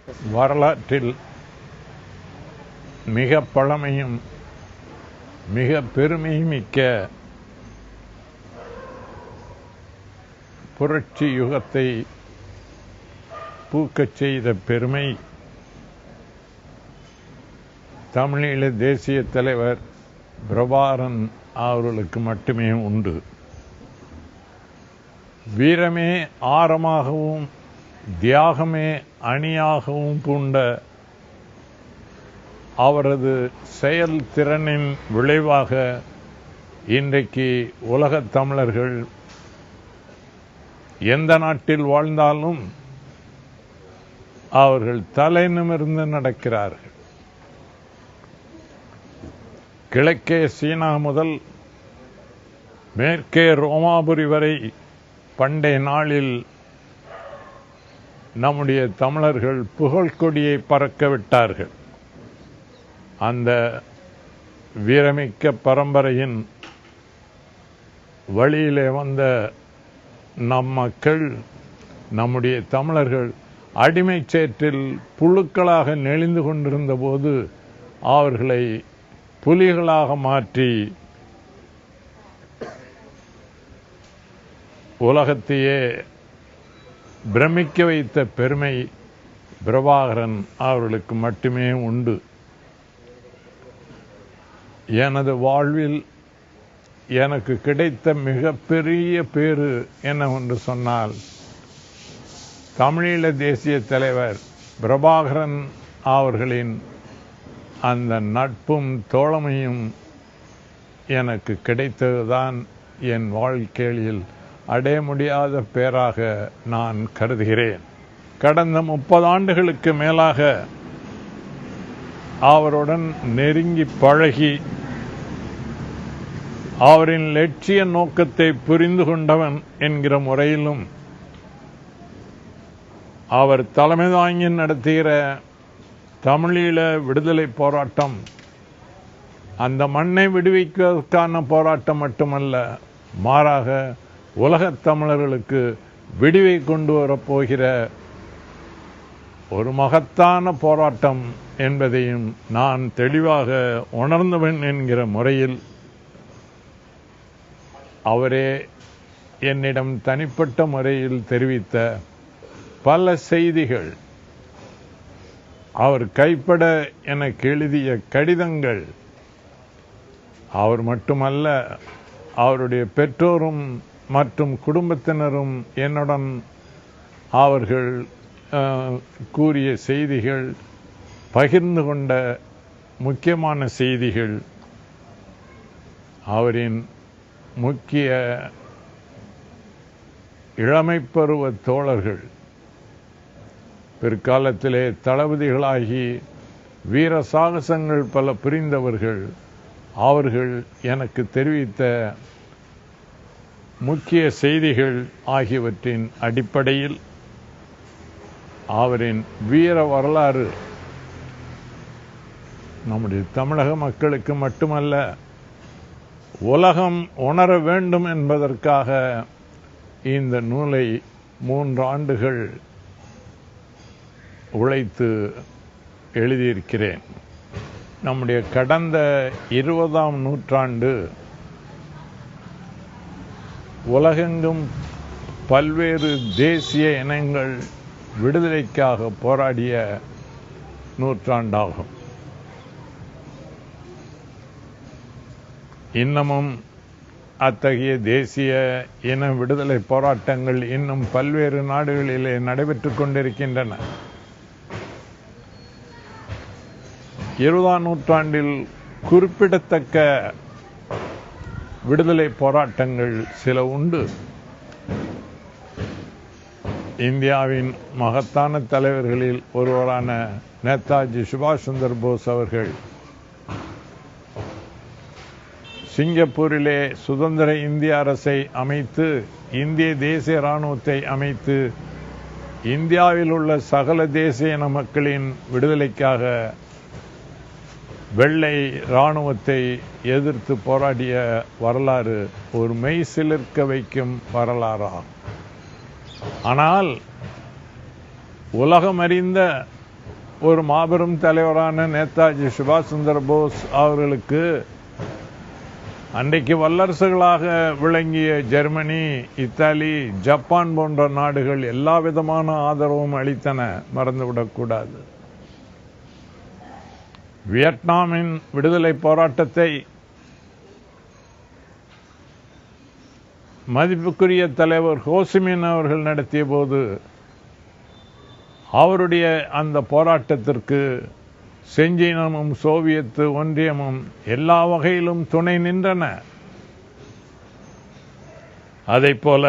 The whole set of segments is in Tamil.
வரலாற்றில் மிக பழமையும் மிக பெருமைமிக்க புரட்சி யுகத்தை பூக்கச் செய்த பெருமை தமிழீழ தேசிய தலைவர் பிரபாகரன் அவர்களுக்கு மட்டுமே உண்டு. வீரமே ஆரமாகவும் தியாகமே அணியாகவும் பூண்ட அவரது செயல்திறனின் விளைவாக இன்றைக்கு உலகத் தமிழர்கள் எந்த நாட்டில் வாழ்ந்தாலும் அவர்கள் தலை நிமிர்ந்து நடக்கிறார்கள். கிழக்கே சீனா முதல் மேற்கே ரோமாபுரி வரை பண்டைய நாளில் நம்முடைய தமிழர்கள் புகழ்கொடியை பறக்க விட்டார்கள். அந்த வீரமிக்க பரம்பரையின் வழியிலே வந்த நம் மக்கள், நம்முடைய தமிழர்கள் அடிமை சேற்றில் புழுக்களாக நெளிந்து கொண்டிருந்த போது அவர்களை புலிகளாக மாற்றி உலகத்தையே பிரமிக்க வைத்த பெருமை பிரபாகரன் அவர்களுக்கு மட்டுமே உண்டு. எனது வாழ்வில் எனக்கு கிடைத்த மிகப்பெரிய பேறு என்னவென்று சொன்னால், தமிழீழ தேசிய தலைவர் பிரபாகரன் அவர்களின் அந்த நட்பும் தோழமையும் எனக்கு கிடைத்ததுதான் என் வாழ்க்கையில் அடைய முடியாத பேராக நான் கருதுகிறேன். கடந்த 30 ஆண்டுகளுக்கு மேலாக அவருடன் நெருங்கி பழகி அவரின் லட்சிய நோக்கத்தை புரிந்து கொண்டவன் என்கிற முறையிலும், அவர் தலைமை தாங்கி நடத்துகிற தமிழீழ விடுதலை போராட்டம் அந்த மண்ணை விடுவிப்பதற்கான போராட்டம் மட்டுமல்ல, மாறாக உலகத் தமிழர்களுக்கு விடிவை கொண்டு வரப்போகிற ஒரு மகத்தான போராட்டம் என்பதையும் நான் தெளிவாக உணர்ந்தவன் என்கிற முறையில் அவரே என்னிடம் தனிப்பட்ட முறையில் தெரிவித்த பல செய்திகள், அவர் கைப்பட எனக்கு எழுதிய கடிதங்கள், அவர் மட்டுமல்ல அவருடைய பெற்றோரும் மற்றும் குடும்பத்தினரும் என்னுடன் அவர்கள் கூறிய செய்திகள், பகிர்ந்து கொண்ட முக்கியமான செய்திகள், அவரின் முக்கிய இளமைப்பருவ தோழர்கள், பிற்காலத்திலே தளபதிகளாகி வீர சாகசங்கள் பல புரிந்தவர்கள், அவர்கள் எனக்கு தெரிவித்த முக்கிய செய்திகள் ஆகியவற்றின் அடிப்படையில் அவரின் வீர வரலாறு நம்முடைய தமிழக மக்களுக்கு மட்டுமல்ல, உலகம் உணர வேண்டும் என்பதற்காக இந்த நூலை 3 ஆண்டுகள் உழைத்து எழுதியிருக்கிறேன். நம்முடைய கடந்த 20ஆம் நூற்றாண்டு உலகெங்கும் பல்வேறு தேசிய இனங்கள் விடுதலைக்காக போராடிய நூற்றாண்டாகும். இன்னமும் அத்தகைய தேசிய இன விடுதலை போராட்டங்கள் இன்னும் பல்வேறு நாடுகளிலே நடைபெற்றுக் கொண்டிருக்கின்றன. 20ஆம் நூற்றாண்டில் குறிப்பிடத்தக்க விடுதலை போராட்டங்கள் சில உண்டு. இந்தியாவின் மகத்தான தலைவர்களில் ஒருவரான நேதாஜி சுபாஷ் சந்திர போஸ் அவர்கள் சிங்கப்பூரிலே சுதந்திர இந்திய அரசை அமைத்து, இந்திய தேசிய இராணுவத்தை அமைத்து, இந்தியாவில் உள்ள சகல தேசிய இன மக்களின் விடுதலைக்காக வெள்ளை இராணுவத்தை எதிர்த்து போராடிய வரலாறு ஒரு மெய் சிலிர்க்க வைக்கும் வரலாறாகும். ஆனால் உலகம் அறிந்த ஒரு மாபெரும் தலைவரான நேதாஜி சுபாஷ் சந்திர போஸ் அவர்களுக்கு அன்றைக்கு வல்லரசுகளாக விளங்கிய ஜெர்மனி, இத்தாலி, ஜப்பான் போன்ற நாடுகள் எல்லா விதமான ஆதரவும் அளித்தன, மறந்துவிடக்கூடாது. வியட்நாமின் விடுதலை போராட்டத்தை மதிப்புக்குரிய தலைவர் ஹோசிமின் அவர்கள் நடத்திய போது அவருடைய அந்த போராட்டத்திற்கு செஞ்சீனமும் சோவியத்து ஒன்றியமும் எல்லா வகையிலும் துணை நின்றன. அதைப்போல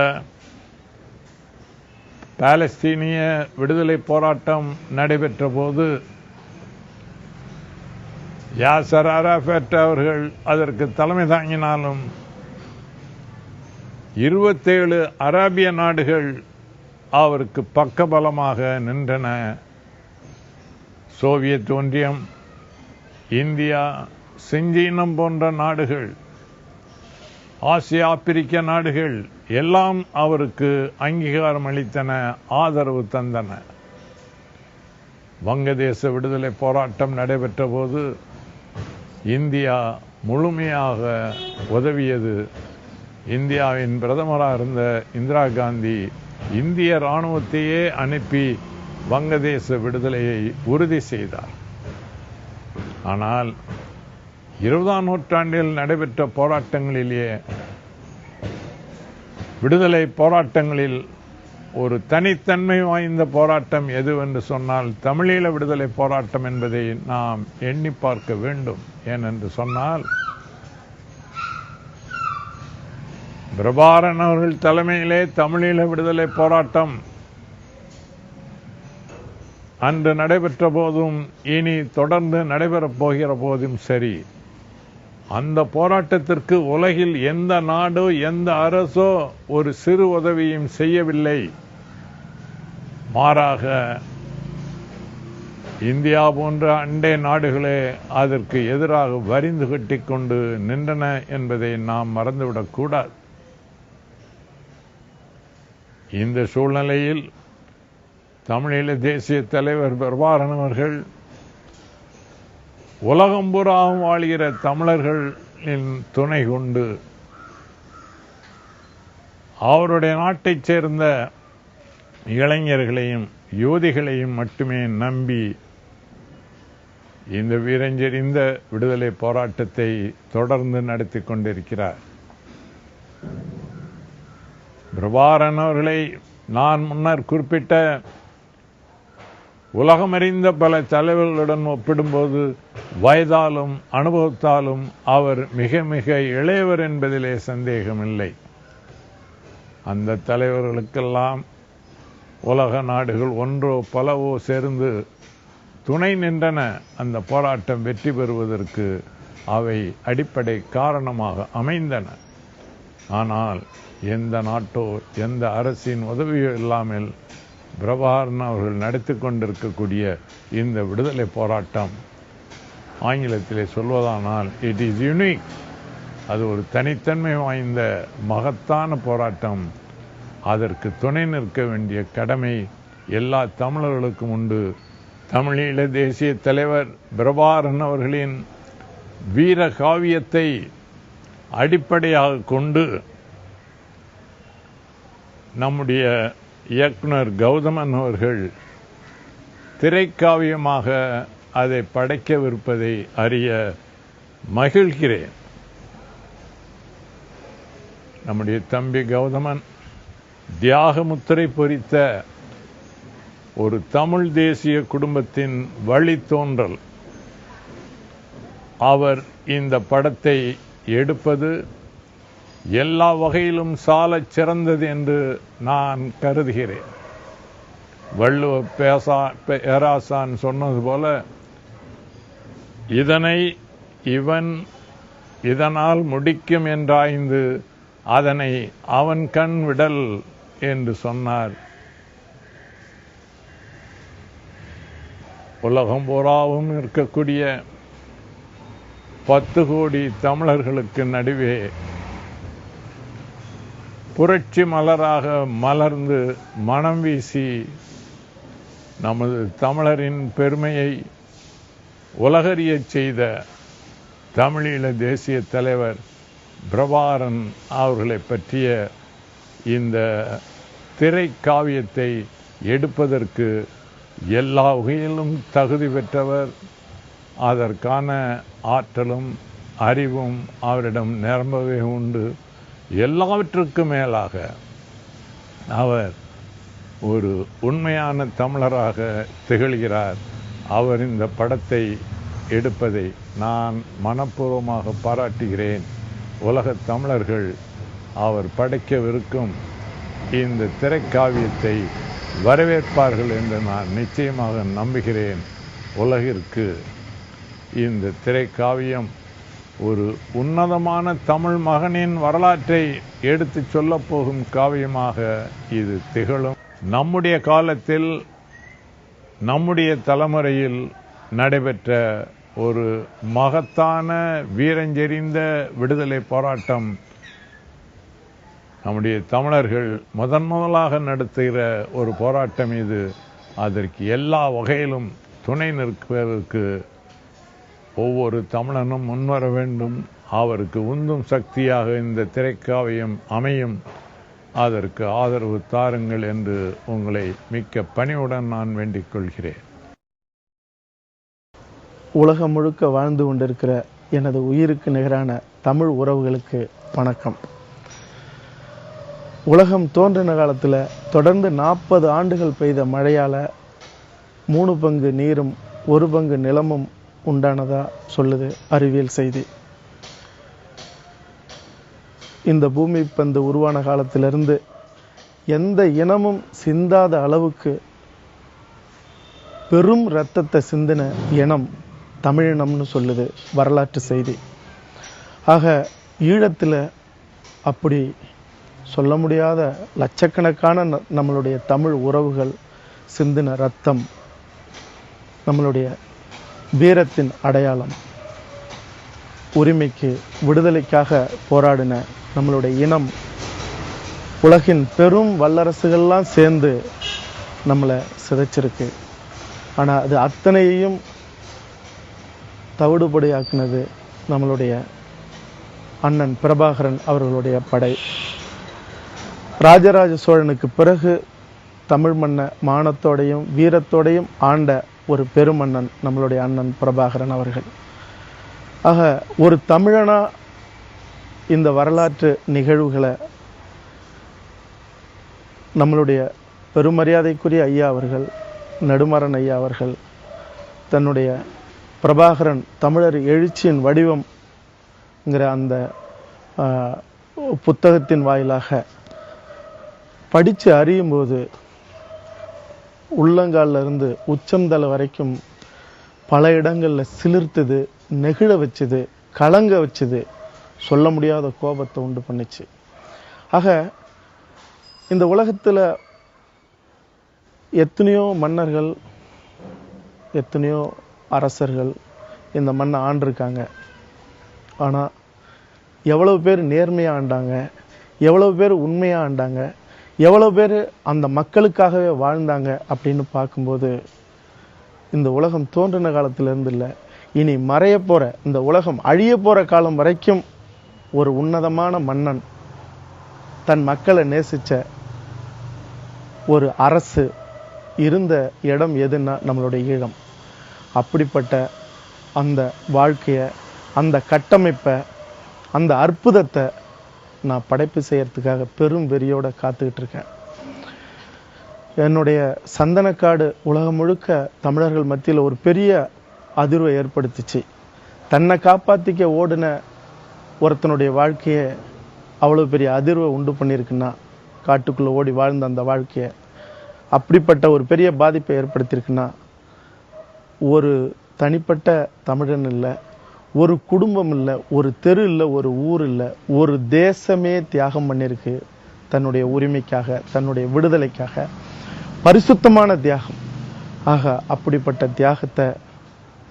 பாலஸ்தீனிய விடுதலை போராட்டம் நடைபெற்ற போது யாசர் அரஃபத் அவர்கள் அதற்கு தலைமை தாங்கினாலும் 27 அரேபிய நாடுகள் அவருக்கு பக்கபலமாக நின்றன. சோவியத் ஒன்றியம், இந்தியா, செஞ்சீனம் போன்ற நாடுகள், ஆசிய ஆப்பிரிக்க நாடுகள் எல்லாம் அவருக்கு அங்கீகாரம் அளித்தன, ஆதரவு தந்தன. வங்கதேச விடுதலை போராட்டம் நடைபெற்ற போது இந்தியா முழுமையாக உதவியது. இந்தியாவின் பிரதமராக இருந்த இந்திரா காந்தி இந்திய இராணுவத்தையே அனுப்பி வங்கதேச விடுதலையை உறுதி செய்தார். ஆனால் 20ஆம் நூற்றாண்டில் நடைபெற்ற போராட்டங்களிலேயே விடுதலை போராட்டங்களில் ஒரு தனித்தன்மை வாய்ந்த போராட்டம் எதுவென்று சொன்னால் தமிழீழ விடுதலை போராட்டம் என்பதை நாம் எண்ணி பார்க்க வேண்டும். ஏனென்று சொன்னால் பிரபாரன் அவர்கள் தலைமையிலே தமிழீழ விடுதலை போராட்டம் அன்று நடைபெற்ற போதும் இனி தொடர்ந்து நடைபெறப் போகிற போதும் சரி, அந்த போராட்டத்திற்கு உலகில் எந்த நாடோ எந்த அரசோ ஒரு சிறு உதவியும் செய்யவில்லை. மாறாக இந்தியா போன்ற அண்டை நாடுகளே அதற்கு எதிராக வரிந்து கட்டிக்கொண்டு நின்றன என்பதை நாம் மறந்துவிடக்கூடாது. இந்த சூழ்நிலையில் தமிழீழ தேசிய தலைவர் பிரபாரன் அவர்கள் உலகம் பூராவும் வாழ்கிற தமிழர்களின் துணை கொண்டு அவருடைய நாட்டைச் சேர்ந்த இளைஞர்களையும் யுவதிகளையும் மட்டுமே நம்பி இந்த வீரஞ்செறிந்த விடுதலை போராட்டத்தை தொடர்ந்து நடத்தி கொண்டிருக்கிறார். பிரபாரன் அவர்களை நான் முன்னர் குறிப்பிட்ட உலகமறிந்த பல தலைவர்களுடன் ஒப்பிடும்போது வயதாலும் அனுபவத்தாலும் அவர் மிக மிக இளையவர் என்பதிலே சந்தேகமில்லை. அந்த தலைவர்களுக்கெல்லாம் உலக நாடுகள் ஒன்றோ பலவோ சேர்ந்து துணை நின்றன. அந்த போராட்டம் வெற்றி பெறுவதற்கு அவை அடிப்படை காரணமாக அமைந்தன. ஆனால் எந்த நாட்டோ எந்த அரசின் உதவியோ இல்லாமல் பிரபாரன் அவர்கள் நடத்தி கொண்டிருக்கக்கூடிய இந்த விடுதலை போராட்டம் ஆங்கிலத்திலே சொல்வதானால் இட் இஸ் யூனிக். அது ஒரு தனித்தன்மை வாய்ந்த மகத்தான போராட்டம். அதற்கு துணை நிற்க வேண்டிய கடமை எல்லா தமிழர்களுக்கும் உண்டு. தமிழீழ தேசிய தலைவர் பிரபாரன் அவர்களின் வீர காவியத்தை அடிப்படையாக கொண்டு நம்முடைய இயக்குனர் கௌதமன் அவர்கள் திரைக்காவியமாக அதை படைக்கவிருப்பதை அறிய மகிழ்கிறேன். நம்முடைய தம்பி கௌதமன் தியாகமுத்திரை பொறித்த ஒரு தமிழ் தேசிய குடும்பத்தின் வழித்தோன்றல். அவர் இந்த படத்தை எடுப்பது எல்லா வகையிலும் சாலச் சிறந்தது என்று நான் கருதுகிறேன். வள்ளுவ பேராசான் சொன்னது போல, இதனை இவன் இதனால் முடிக்கும் என்றாய்ந்து அதனை அவன் கண் விடல் என்று சொன்னார். உலகம் பூராவும் இருக்கக்கூடிய 10 கோடி தமிழர்களுக்கு நடுவே புரட்சி மலராக மலர்ந்து மனம் வீசி நமது தமிழரின் பெருமையை உலகறியச் செய்த தமிழீழ தேசிய தலைவர் பிரபாகரன் அவர்களை பற்றிய இந்த திரைக்காவியத்தை எடுப்பதற்கு எல்லா வகையிலும் தகுதி பெற்றவர். அதற்கான ஆற்றலும் அறிவும் அவரிடம் நிரம்பவே உண்டு. எல்லாவற்றுக்கும் மேலாக அவர் ஒரு உண்மையான தமிழராக திகழ்கிறார். அவர் இந்த படத்தை எடுப்பதை நான் மனப்பூர்வமாக பாராட்டுகிறேன். உலகத் தமிழர்கள் அவர் படைக்கவிருக்கும் இந்த திரைக்காவியத்தை வரவேற்பார்கள் என்று நான் நிச்சயமாக நம்புகிறேன். உலகிற்கு இந்த திரைக்காவியம் ஒரு உன்னதமான தமிழ் மகனின் வரலாற்றை எடுத்து சொல்லப் போகும் காவியமாக இது திகழும். நம்முடைய காலத்தில், நம்முடைய தலைமுறையில் நடைபெற்ற ஒரு மகத்தான வீரஞ்செறிந்த விடுதலை போராட்டம். நம்முடைய தமிழர்கள் முதலாக நடத்துகிற ஒரு போராட்டம் இது. அதற்கு எல்லா வகையிலும் துணை நிற்பதற்கு ஒவ்வொரு தமிழனும் முன்வர வேண்டும். அவருக்கு உந்தும் சக்தியாக இந்த திரைக்காவியம் அமையும். அதற்கு ஆதரவு தாருங்கள் என்று உங்களை மிக்க பணிவுடன் நான் வேண்டிக் கொள்கிறேன். உலகம் முழுக்க வாழ்ந்து கொண்டிருக்கிற எனது உயிருக்கு நிகரான தமிழ் உறவுகளுக்கு வணக்கம். உலகம் தோன்றின காலத்தில் தொடர்ந்து 40 ஆண்டுகள் பெய்த மழையால் 3 பங்கு நீரும் 1 பங்கு நிலமும் உண்டானதா சொல்லுது அறிவியல் செய்தி. இந்த பூமி பந்து உருவான காலத்திலிருந்து எந்த இனமும் சிந்தாத அளவுக்கு பெரும் இரத்தத்தை சிந்தின இனம் தமிழினம்னு சொல்லுது வரலாற்று செய்தி. ஆக ஈழத்தில் அப்படி சொல்ல முடியாத லட்சக்கணக்கான நம்மளுடைய தமிழ் உறவுகள் சிந்தின இரத்தம் நம்மளுடைய வீரத்தின் அடையாளம். உரிமைக்கு விடுதலைக்காக போராடின நம்மளுடைய இனம் உலகின் பெரும் வல்லரசுகள்லாம் சேர்ந்து நம்மளை சிதைச்சிருக்கு. ஆனால் அது அத்தனையையும் தவிடுபடியாக்குனது நம்மளுடைய அண்ணன் பிரபாகரன் அவர்களுடைய படை. ராஜராஜ சோழனுக்கு பிறகு தமிழ் மண்ணை மானத்தோடையும் வீரத்தோடையும் ஆண்ட ஒரு பெருமன்னன் நம்மளுடைய அண்ணன் பிரபாகரன் அவர்கள். ஆக ஒரு தமிழனா இந்த வரலாற்று நிகழ்வுகளை நம்மளுடைய பெருமரியாதைக்குரிய ஐயா அவர்கள், நெடுமாறன் ஐயா அவர்கள் தன்னுடைய பிரபாகரன் தமிழர் எழுச்சியின் வடிவம்ங்கிற அந்த புத்தகத்தின் வாயிலாக படித்து அறியும்போது உள்ளங்காலில் இருந்து உச்சந்தலை வரைக்கும் பல இடங்களில் சிலிர்த்துது, நெகிழ வச்சுது, கலங்க வச்சுது, சொல்ல முடியாத கோபத்தை உண்டு பண்ணிச்சு. ஆக இந்த உலகத்தில் எத்தனையோ மன்னர்கள், எத்தனையோ அரசர்கள் இந்த மண்ணை ஆண்டிருக்காங்க. ஆனால் எவ்வளவு பேர் நேர்மையாக ஆண்டாங்க, எவ்வளவு பேர் உண்மையாக ஆண்டாங்க, எவ்வளோ பேர் அந்த மக்களுக்காகவே வாழ்ந்தாங்க அப்படின்னு பார்க்கும்போது இந்த உலகம் தோன்றின காலத்திலேருந்து இல்லை, இனி மறைய போகிற இந்த உலகம் அழிய போகிற காலம் வரைக்கும் ஒரு உன்னதமான மன்னன் தன் மக்களை நேசித்த ஒரு அரசு இருந்த இடம் எதுன்னா நம்மளுடைய ஈழம். அப்படிப்பட்ட அந்த வாழ்க்கையை, அந்த கட்டமைப்பை, அந்த அற்புதத்தை நான் படைப்பு செய்யறதுக்காக பெரும் வெறியோட காத்துக்கிட்டு இருக்கேன். என்னுடைய சந்தனக்காடு உலகம் முழுக்க தமிழர்கள் மத்தியில் ஒரு பெரிய அதிர்வை ஏற்படுத்திச்சு. தன்னை காப்பாற்றிக்க ஓடின ஒருத்தனுடைய வாழ்க்கையை அவ்வளோ பெரிய அதிர்வை உண்டு பண்ணியிருக்குன்னா, காட்டுக்குள்ளே ஓடி வாழ்ந்த அந்த வாழ்க்கையை அப்படிப்பட்ட ஒரு பெரிய பாதிப்பை ஏற்படுத்தியிருக்குன்னா, ஒரு தனிப்பட்ட தமிழன் இல்லை, ஒரு குடும்பம் இல்லை, ஒரு தெரு இல்லை, ஒரு ஊர் இல்லை, ஒரு தேசமே தியாகம் பண்ணியிருக்கு தன்னுடைய உரிமைக்காக, தன்னுடைய விடுதலைக்காக. பரிசுத்தமான தியாகம். ஆக அப்படிப்பட்ட தியாகத்தை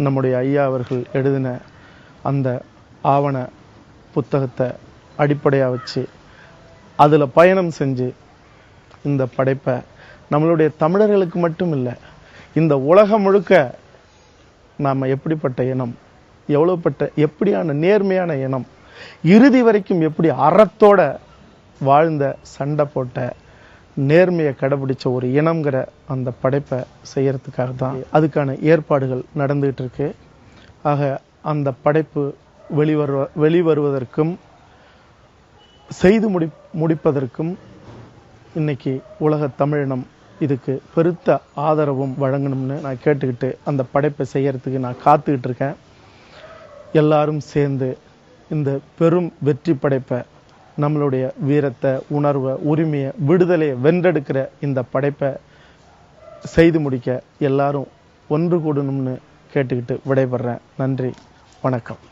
நம்முடைய ஐயா அவர்கள் எழுதின அந்த ஆவண புத்தகத்தை அடிப்படையாக வச்சு அதில் பயணம் செஞ்சு இந்த படைப்பை நம்மளுடைய தமிழர்களுக்கு மட்டும் இல்லை, இந்த உலகம் முழுக்க நாம் எப்படிப்பட்ட இனம், எப்படியான நேர்மையான இனம், இறுதி வரைக்கும் எப்படி அறத்தோட வாழ்ந்த, சண்டை போட்ட, நேர்மையை கடைபிடிச்ச ஒரு இனம்ங்கிற அந்த படைப்பை செய்யறதுக்காக தான் அதுக்கான ஏற்பாடுகள் நடந்துகிட்டு இருக்கு. ஆக அந்த படைப்பு வெளிவருவதற்கும் செய்து முடிப்பதற்கும் இன்னைக்கு உலக தமிழினம் இதுக்கு பெருத்த ஆதரவும் வழங்கணும்னு நான் கேட்டுக்கிட்டு அந்த படைப்பை செய்யறதுக்கு நான் காத்துக்கிட்டு இருக்கேன். எல்லாரும் சேர்ந்து இந்த பெரும் வெற்றி படைப்பை, நம்மளுடைய வீரத்தை, உணர்வை, உரிமையை, விடுதலையை வென்றெடுக்கிற இந்த படைப்பை செய்து முடிக்க எல்லாரும் ஒன்று கூடணும்னு கேட்டுக்கிட்டு விடைபெறேன். நன்றி, வணக்கம்.